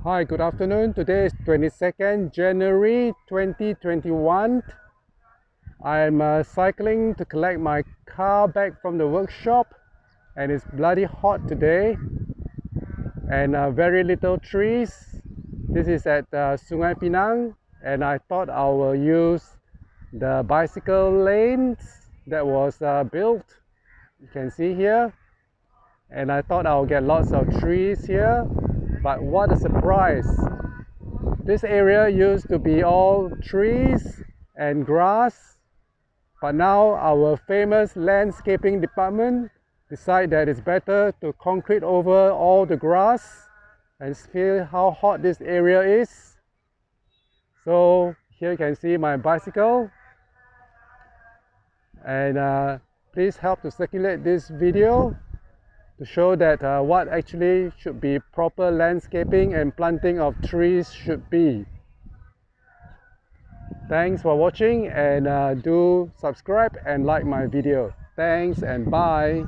Hi, good afternoon. Today is 22nd January 2021. I'm cycling to collect my car back from the workshop, and it's bloody hot today and very little trees. This is at Sungai Pinang, and I thought I will use the bicycle lanes that was built. You can see here, and I thought I'll get lots of trees here, but what a surprise! This area used to be all trees and grass, but now our famous landscaping department decide that it's better to concrete over all the grass, and feel how hot this area is. So here you can see my bicycle, and please help to circulate this video to show that what actually should be proper landscaping and planting of trees should be. Thanks for watching, and do subscribe and like my video. Thanks and bye.